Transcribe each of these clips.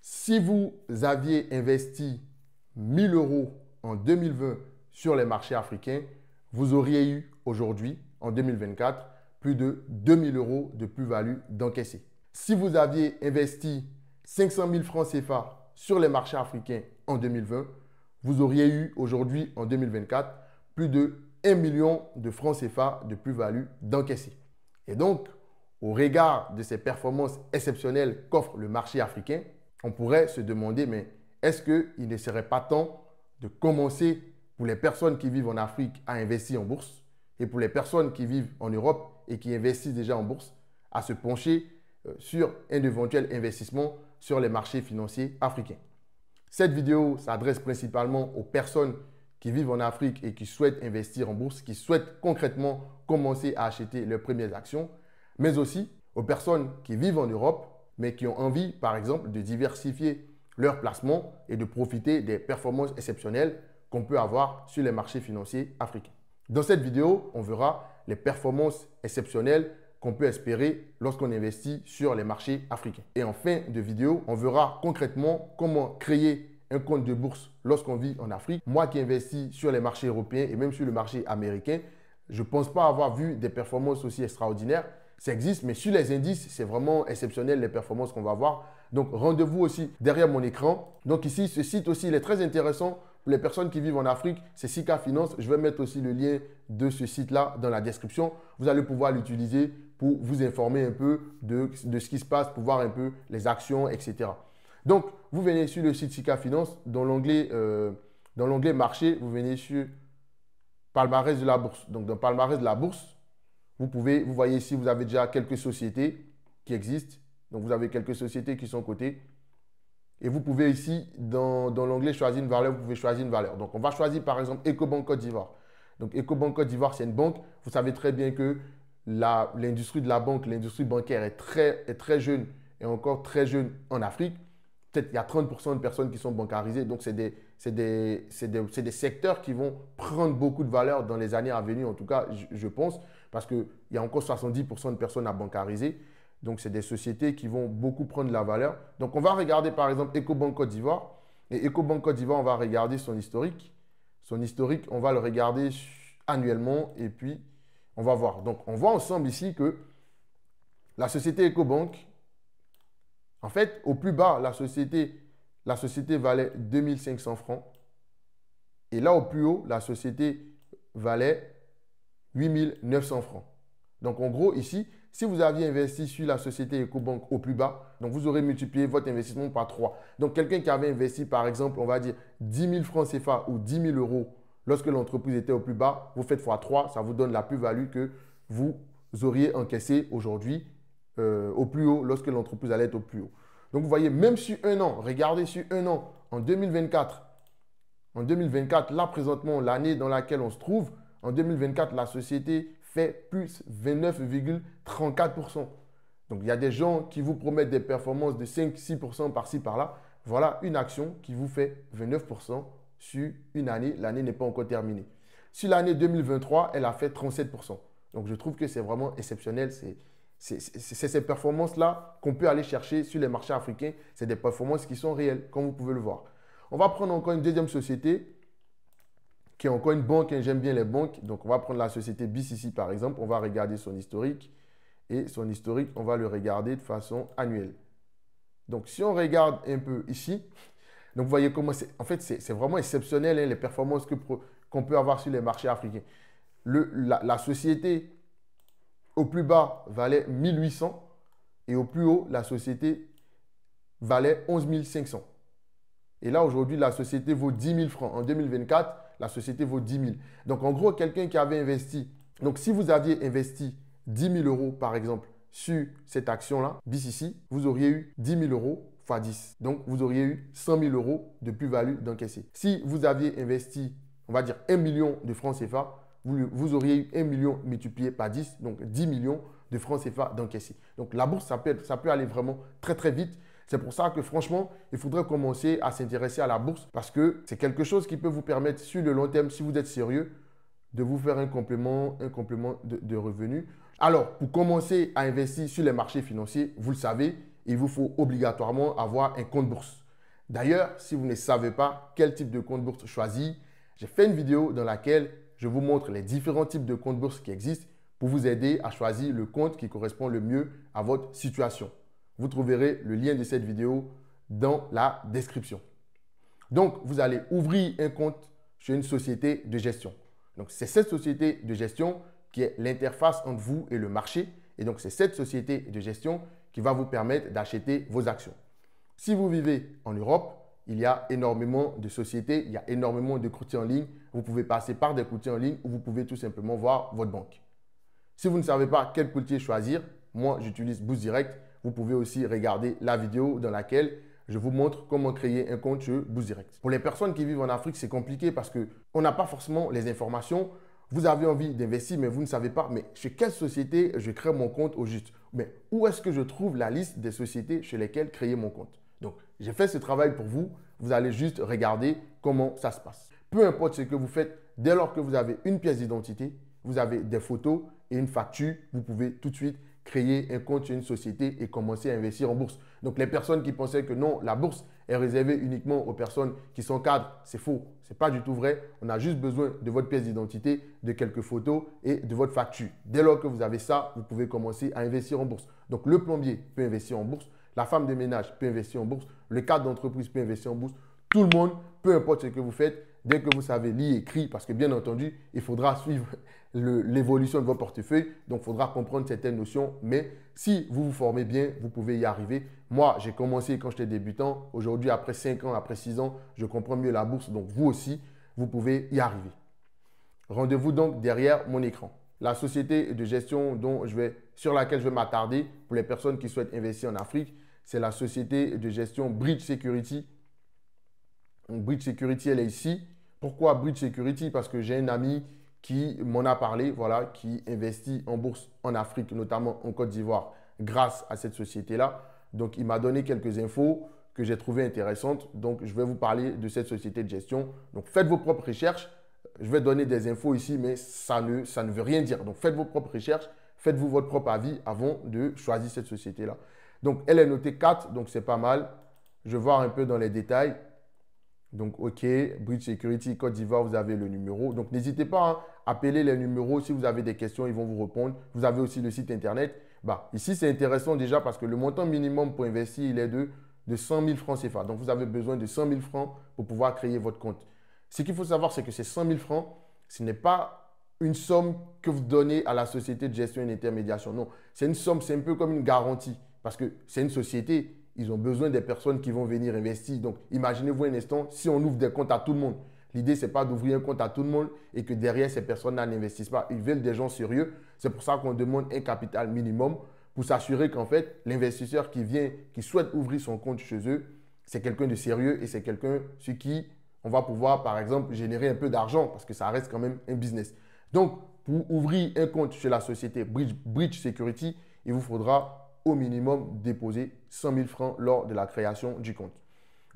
Si vous aviez investi 1000 euros en 2020 sur les marchés africains, vous auriez eu aujourd'hui, en 2024, plus de 2000 euros de plus-value d'encaissé. Si vous aviez investi 500 000 francs CFA sur les marchés africains en 2020, vous auriez eu aujourd'hui, en 2024, plus de 1 million de francs CFA de plus-value d'encaissé. Et donc, au regard de ces performances exceptionnelles qu'offre le marché africain, on pourrait se demander, mais est-ce qu'il ne serait pas temps de commencer pour les personnes qui vivent en Afrique à investir en bourse et pour les personnes qui vivent en Europe et qui investissent déjà en bourse à se pencher sur un éventuel investissement sur les marchés financiers africains. Cette vidéo s'adresse principalement aux personnes qui vivent en Afrique et qui souhaitent investir en bourse, qui souhaitent concrètement commencer à acheter leurs premières actions, mais aussi aux personnes qui vivent en Europe, mais qui ont envie, par exemple, de diversifier leurs placements et de profiter des performances exceptionnelles qu'on peut avoir sur les marchés financiers africains. Dans cette vidéo, on verra les performances exceptionnelles qu'on peut espérer lorsqu'on investit sur les marchés africains. Et en fin de vidéo, on verra concrètement comment créer un compte de bourse lorsqu'on vit en Afrique. Moi qui investis sur les marchés européens et même sur le marché américain, je ne pense pas avoir vu des performances aussi extraordinaires. Ça existe, mais sur les indices, c'est vraiment exceptionnel les performances qu'on va avoir. Donc, rendez-vous aussi derrière mon écran. Donc ici, ce site aussi, il est très intéressant pour les personnes qui vivent en Afrique. C'est Sika Finance. Je vais mettre aussi le lien de ce site-là dans la description. Vous allez pouvoir l'utiliser pour vous informer un peu de ce qui se passe, pour voir un peu les actions, etc. Donc, vous venez sur le site Sika Finance. Dans l'onglet marché, vous venez sur palmarès de la bourse. Donc, dans palmarès de la bourse, vous voyez ici, vous avez déjà quelques sociétés qui existent. Donc, vous avez quelques sociétés qui sont cotées. Et vous pouvez ici, dans l'onglet choisir une valeur, vous pouvez choisir une valeur. Donc, on va choisir par exemple Ecobank Côte d'Ivoire. Donc, Ecobank Côte d'Ivoire, c'est une banque. Vous savez très bien que l'industrie de la banque, l'industrie bancaire est très jeune et encore très jeune en Afrique. Peut-être qu'il y a 30% de personnes qui sont bancarisées. Donc, c'est des secteurs qui vont prendre beaucoup de valeur dans les années à venir, en tout cas, je pense, parce qu'il y a encore 70% de personnes à bancariser. Donc, c'est des sociétés qui vont beaucoup prendre de la valeur. Donc, on va regarder, par exemple, Ecobank Côte d'Ivoire. Et Ecobank Côte d'Ivoire, on va regarder son historique. Son historique, on va le regarder annuellement et puis on va voir. Donc, on voit ensemble ici que la société Ecobank, en fait, au plus bas, la société valait 2500 francs. Et là, au plus haut, la société valait 8900 francs. Donc, en gros, ici, si vous aviez investi sur la société Ecobank au plus bas, donc vous aurez multiplié votre investissement par 3. Donc, quelqu'un qui avait investi, par exemple, on va dire 10 000 francs CFA ou 10 000 euros lorsque l'entreprise était au plus bas, vous faites x3, ça vous donne la plus-value que vous auriez encaissée aujourd'hui au plus haut lorsque l'entreprise allait être au plus haut. Donc, vous voyez, même sur un an, regardez sur un an, en 2024, là présentement, l'année dans laquelle on se trouve, en 2024, la société fait plus 29,34%. Donc, il y a des gens qui vous promettent des performances de 5-6% par-ci, par-là. Voilà une action qui vous fait 29% sur une année. L'année n'est pas encore terminée. Sur l'année 2023, elle a fait 37%. Donc, je trouve que c'est vraiment exceptionnel. C'est ces performances-là qu'on peut aller chercher sur les marchés africains. C'est des performances qui sont réelles, comme vous pouvez le voir. On va prendre encore une deuxième société qui est encore une banque. J'aime bien les banques. Donc, on va prendre la société BCC par exemple. On va regarder son historique. Et son historique, on va le regarder de façon annuelle. Donc, si on regarde un peu ici, donc vous voyez comment c'est vraiment exceptionnel les performances qu'on peut avoir sur les marchés africains. La société au plus bas valait 1800 et au plus haut, la société valait 11 500. Et là, aujourd'hui, la société vaut 10 000 francs. En 2024, la société vaut 10 000. Donc, en gros, quelqu'un qui avait investi, donc si vous aviez investi 10 000 euros, par exemple, sur cette action-là, BCC, vous auriez eu 10 000 euros x 10. Donc, vous auriez eu 100 000 euros de plus-value d'encaissé. Si vous aviez investi, on va dire 1 million de francs CFA, vous auriez eu 1 million multiplié par 10, donc 10 millions de francs CFA d'encaissé. Donc, la bourse, ça peut aller vraiment très, très vite. C'est pour ça que franchement, il faudrait commencer à s'intéresser à la bourse parce que c'est quelque chose qui peut vous permettre sur le long terme, si vous êtes sérieux, de vous faire un complément de revenus. Alors, pour commencer à investir sur les marchés financiers, vous le savez, il vous faut obligatoirement avoir un compte bourse. D'ailleurs, si vous ne savez pas quel type de compte bourse choisir, j'ai fait une vidéo dans laquelle je vous montre les différents types de comptes bourse qui existent pour vous aider à choisir le compte qui correspond le mieux à votre situation. Vous trouverez le lien de cette vidéo dans la description. Donc, vous allez ouvrir un compte chez une société de gestion. Donc, c'est cette société de gestion qui est l'interface entre vous et le marché. Et donc, c'est cette société de gestion qui va vous permettre d'acheter vos actions. Si vous vivez en Europe, il y a énormément de sociétés, il y a énormément de courtiers en ligne. Vous pouvez passer par des courtiers en ligne ou vous pouvez tout simplement voir votre banque. Si vous ne savez pas quel courtier choisir, moi, j'utilise Bourse Direct. Vous pouvez aussi regarder la vidéo dans laquelle je vous montre comment créer un compte chez Bourse Direct. Pour les personnes qui vivent en Afrique, c'est compliqué parce qu'on n'a pas forcément les informations. Vous avez envie d'investir, mais vous ne savez pas, mais chez quelle société je crée mon compte au juste? Mais où est-ce que je trouve la liste des sociétés chez lesquelles créer mon compte? Donc, j'ai fait ce travail pour vous. Vous allez juste regarder comment ça se passe. Peu importe ce que vous faites, dès lors que vous avez une pièce d'identité, vous avez des photos et une facture, vous pouvez tout de suite créer un compte chez une société et commencer à investir en bourse. Donc, les personnes qui pensaient que non, la bourse est réservée uniquement aux personnes qui sont cadres, c'est faux. Ce n'est pas du tout vrai. On a juste besoin de votre pièce d'identité, de quelques photos et de votre facture. Dès lors que vous avez ça, vous pouvez commencer à investir en bourse. Donc, le plombier peut investir en bourse, la femme de ménage peut investir en bourse, le cadre d'entreprise peut investir en bourse. Tout le monde, peu importe ce que vous faites, dès que vous savez lire et écrire, parce que bien entendu, il faudra suivre l'évolution de votre portefeuille. Donc, il faudra comprendre certaines notions. Mais si vous vous formez bien, vous pouvez y arriver. Moi, j'ai commencé quand j'étais débutant. Aujourd'hui, après 5 ans, après 6 ans, je comprends mieux la bourse. Donc, vous aussi, vous pouvez y arriver. Rendez-vous donc derrière mon écran. La société de gestion sur laquelle je vais m'attarder pour les personnes qui souhaitent investir en Afrique, c'est la société de gestion Bridge Security. Donc, Bridge Security, elle est ici. Pourquoi Bridge Security? Parce que j'ai un ami qui m'en a parlé, voilà, qui investit en bourse en Afrique, notamment en Côte d'Ivoire, grâce à cette société-là. Donc, il m'a donné quelques infos que j'ai trouvées intéressantes. Donc, je vais vous parler de cette société de gestion. Donc, faites vos propres recherches. Je vais donner des infos ici, mais ça ne veut rien dire. Donc, faites vos propres recherches, faites-vous votre propre avis avant de choisir cette société-là. Donc, elle est notée 4, donc c'est pas mal. Je vais voir un peu dans les détails. Donc, OK, Bridge Security, Côte d'Ivoire, vous avez le numéro. Donc, n'hésitez pas à appeler les numéros. Si vous avez des questions, ils vont vous répondre. Vous avez aussi le site internet. Ici, c'est intéressant déjà parce que le montant minimum pour investir, il est de 100 000 francs CFA. Donc, vous avez besoin de 100 000 francs pour pouvoir créer votre compte. Ce qu'il faut savoir, c'est que ces 100 000 francs, ce n'est pas une somme que vous donnez à la société de gestion et d'intermédiation. Non, c'est une somme, c'est un peu comme une garantie parce que c'est une société. Ils ont besoin des personnes qui vont venir investir. Donc, imaginez-vous un instant, si on ouvre des comptes à tout le monde, l'idée, ce n'est pas d'ouvrir un compte à tout le monde et que derrière, ces personnes-là n'investissent pas. Ils veulent des gens sérieux. C'est pour ça qu'on demande un capital minimum pour s'assurer qu'en fait, l'investisseur qui souhaite ouvrir son compte chez eux, c'est quelqu'un de sérieux et c'est quelqu'un sur qui on va pouvoir, par exemple, générer un peu d'argent parce que ça reste quand même un business. Donc, pour ouvrir un compte chez la société Bridge Security, il vous faudra au minimum déposer 100 000 francs lors de la création du compte.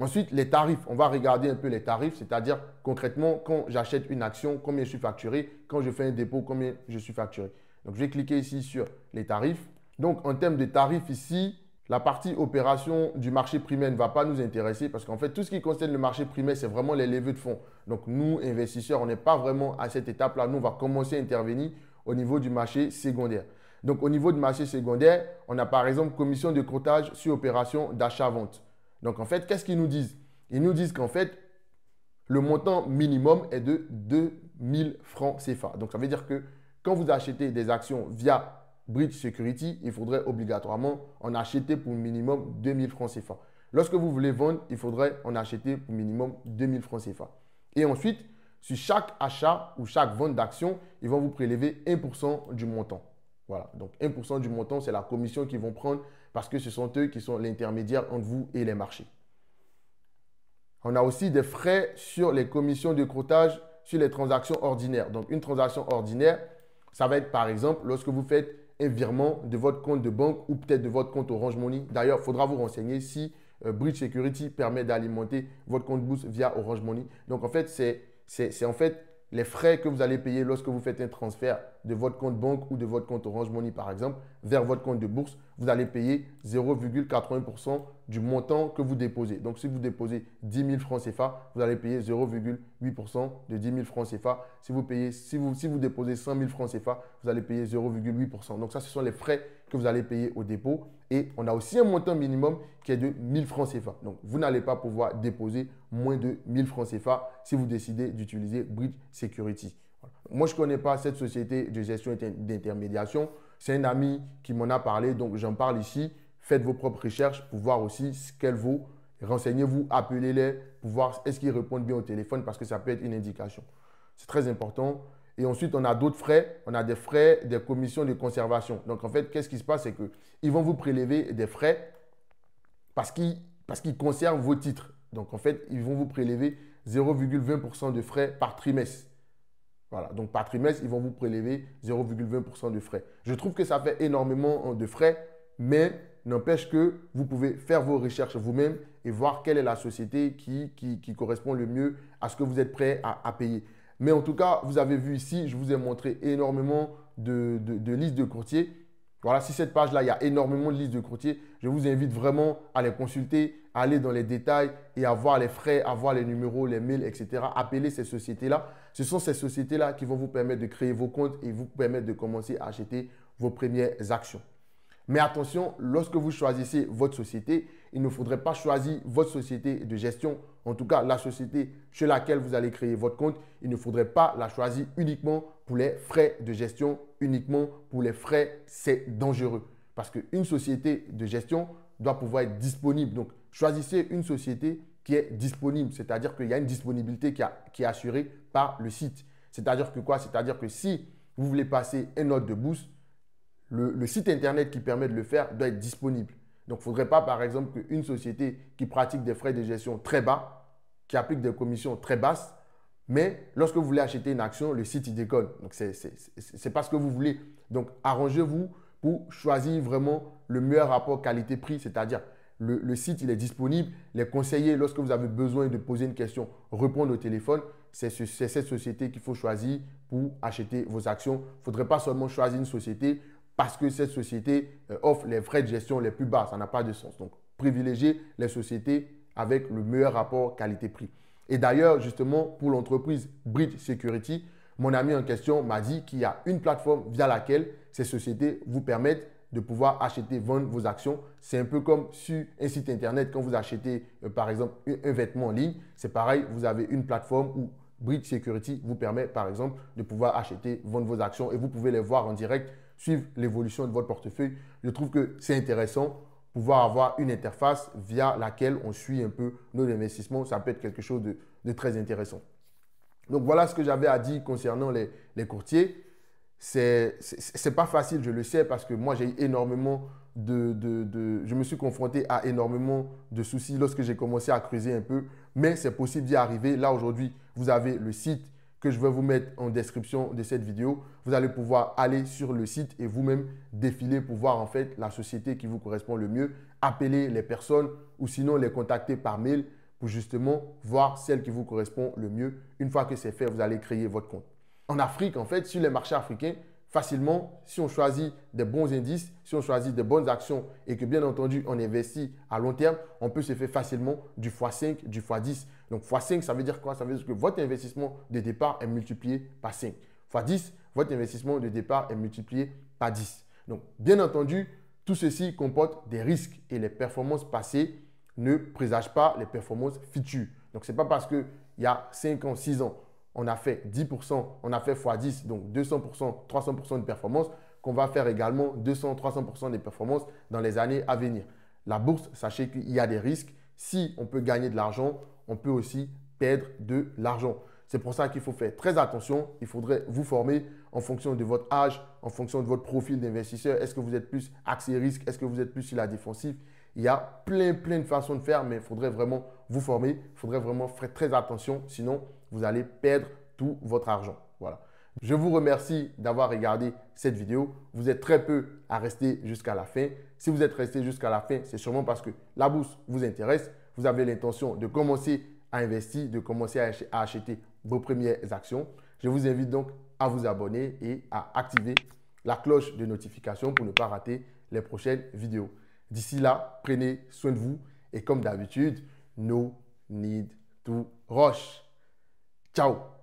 Ensuite, les tarifs. On va regarder un peu les tarifs, c'est-à-dire concrètement, quand j'achète une action, combien je suis facturé. Quand je fais un dépôt, combien je suis facturé. Donc, je vais cliquer ici sur les tarifs. Donc, en termes de tarifs ici, la partie opération du marché primaire ne va pas nous intéresser parce qu'en fait, tout ce qui concerne le marché primaire, c'est vraiment les levées de fonds. Donc, nous, investisseurs, on n'est pas vraiment à cette étape-là. Nous, on va commencer à intervenir au niveau du marché secondaire. Donc, au niveau du marché secondaire, on a par exemple commission de courtage sur opération d'achat-vente. Donc, en fait, qu'est-ce qu'ils nous disent? Ils nous disent qu'en fait, le montant minimum est de 2 000 francs CFA. Donc, ça veut dire que quand vous achetez des actions via Bridge Security, il faudrait obligatoirement en acheter pour minimum 2 000 francs CFA. Lorsque vous voulez vendre, il faudrait en acheter pour minimum 2 000 francs CFA. Et ensuite, sur chaque achat ou chaque vente d'action, ils vont vous prélever 1% du montant. Voilà, donc 1% du montant, c'est la commission qu'ils vont prendre parce que ce sont eux qui sont l'intermédiaire entre vous et les marchés. On a aussi des frais sur les commissions de courtage sur les transactions ordinaires. Donc, une transaction ordinaire, ça va être par exemple lorsque vous faites un virement de votre compte de banque ou peut-être de votre compte Orange Money. D'ailleurs, il faudra vous renseigner si Bridge Security permet d'alimenter votre compte bourse via Orange Money. Donc, en fait, c'est en fait les frais que vous allez payer lorsque vous faites un transfert de votre compte banque ou de votre compte Orange Money, par exemple, vers votre compte de bourse, vous allez payer 0,80% du montant que vous déposez. Donc, si vous déposez 10 000 francs CFA, vous allez payer 0,8% de 10 000 francs CFA. Si vous déposez 100 000 francs CFA, vous allez payer 0,8%. Donc, ça, ce sont les frais que vous allez payer au dépôt. Et on a aussi un montant minimum qui est de 1 000 francs CFA. Donc, vous n'allez pas pouvoir déposer moins de 1 000 francs CFA si vous décidez d'utiliser Bridge Security. Voilà. Moi, je ne connais pas cette société de gestion et d'intermédiation. C'est un ami qui m'en a parlé, donc j'en parle ici. Faites vos propres recherches pour voir aussi ce qu'elle vaut. Renseignez-vous, appelez-les pour voir est-ce qu'ils répondent bien au téléphone parce que ça peut être une indication. C'est très important. Et ensuite, on a d'autres frais. On a des frais, des commissions de conservation. Donc, en fait, qu'est-ce qui se passe? C'est qu'ils vont vous prélever des frais parce qu'ils conservent vos titres. Donc, en fait, ils vont vous prélever 0,20% de frais par trimestre. Voilà. Donc, par trimestre, ils vont vous prélever 0,20% de frais. Je trouve que ça fait énormément de frais, mais n'empêche que vous pouvez faire vos recherches vous-même et voir quelle est la société qui correspond le mieux à ce que vous êtes prêt à payer. Mais en tout cas, vous avez vu ici, je vous ai montré énormément de listes de courtiers. Voilà, si cette page-là, il y a énormément de listes de courtiers, je vous invite vraiment à les consulter, à aller dans les détails et à voir les frais, à voir les numéros, les mails, etc. Appelez ces sociétés-là. Ce sont ces sociétés-là qui vont vous permettre de créer vos comptes et vous permettre de commencer à acheter vos premières actions. Mais attention, lorsque vous choisissez votre société, il ne faudrait pas choisir votre société de gestion, en tout cas la société chez laquelle vous allez créer votre compte. Il ne faudrait pas la choisir uniquement pour les frais de gestion, uniquement pour les frais, c'est dangereux. Parce qu'une société de gestion doit pouvoir être disponible. Donc, choisissez une société qui est disponible, c'est-à-dire qu'il y a une disponibilité qui est assurée par le site. C'est-à-dire que quoi? C'est-à-dire que si vous voulez passer un ordre de bourse, le site internet qui permet de le faire doit être disponible. Donc, il ne faudrait pas, par exemple, qu'une société qui pratique des frais de gestion très bas, qui applique des commissions très basses, mais lorsque vous voulez acheter une action, le site, il déconne. Donc, ce n'est pas ce que vous voulez. Donc, arrangez-vous pour choisir vraiment le meilleur rapport qualité-prix, c'est-à-dire le site, il est disponible. Les conseillers, lorsque vous avez besoin de poser une question, répondre au téléphone. C'est cette société qu'il faut choisir pour acheter vos actions. Il ne faudrait pas seulement choisir une société parce que cette société offre les frais de gestion les plus bas. Ça n'a pas de sens. Donc, privilégiez les sociétés avec le meilleur rapport qualité-prix. Et d'ailleurs, justement, pour l'entreprise Bridge Security, mon ami en question m'a dit qu'il y a une plateforme via laquelle ces sociétés vous permettent de pouvoir acheter, vendre vos actions. C'est un peu comme sur un site internet, quand vous achetez, par exemple, un vêtement en ligne. C'est pareil, vous avez une plateforme où Bridge Security vous permet, par exemple, de pouvoir acheter, vendre vos actions et vous pouvez les voir en direct, suivre l'évolution de votre portefeuille. Je trouve que c'est intéressant pouvoir avoir une interface via laquelle on suit un peu nos investissements. Ça peut être quelque chose de très intéressant. Donc, voilà ce que j'avais à dire concernant les courtiers. C'est pas facile, je le sais, parce que moi, j'ai eu énormément je me suis confronté à énormément de soucis lorsque j'ai commencé à creuser un peu. Mais c'est possible d'y arriver. Là, aujourd'hui, vous avez le site que je vais vous mettre en description de cette vidéo. Vous allez pouvoir aller sur le site et vous-même défiler pour voir en fait la société qui vous correspond le mieux. Appeler les personnes ou sinon les contacter par mail pour justement voir celle qui vous correspond le mieux. Une fois que c'est fait, vous allez créer votre compte. En Afrique, en fait, sur les marchés africains, facilement, si on choisit des bons indices, si on choisit des bonnes actions et que bien entendu, on investit à long terme, on peut se faire facilement du x5, du x10. Donc, x5, ça veut dire quoi? Ça veut dire que votre investissement de départ est multiplié par 5. x10, votre investissement de départ est multiplié par 10. Donc, bien entendu, tout ceci comporte des risques et les performances passées ne présagent pas les performances futures. Donc, ce n'est pas parce qu'il y a 5 ans, 6 ans, on a fait 10%, on a fait x10, donc 200%, 300% de performance, qu'on va faire également 200, 300% de performance dans les années à venir. La bourse, sachez qu'il y a des risques. Si on peut gagner de l'argent, on peut aussi perdre de l'argent. C'est pour ça qu'il faut faire très attention. Il faudrait vous former en fonction de votre âge, en fonction de votre profil d'investisseur. Est-ce que vous êtes plus axé risque? Est-ce que vous êtes plus sur la défensive? Il y a plein de façons de faire, mais il faudrait vraiment vous former. Il faudrait vraiment faire très attention. Sinon, vous allez perdre tout votre argent. Voilà. Je vous remercie d'avoir regardé cette vidéo. Vous êtes très peu à rester jusqu'à la fin. Si vous êtes resté jusqu'à la fin, c'est sûrement parce que la bourse vous intéresse. Vous avez l'intention de commencer à investir, de commencer à acheter vos premières actions. Je vous invite donc à vous abonner et à activer la cloche de notification pour ne pas rater les prochaines vidéos. D'ici là, prenez soin de vous et comme d'habitude, no need to rush. Ciao!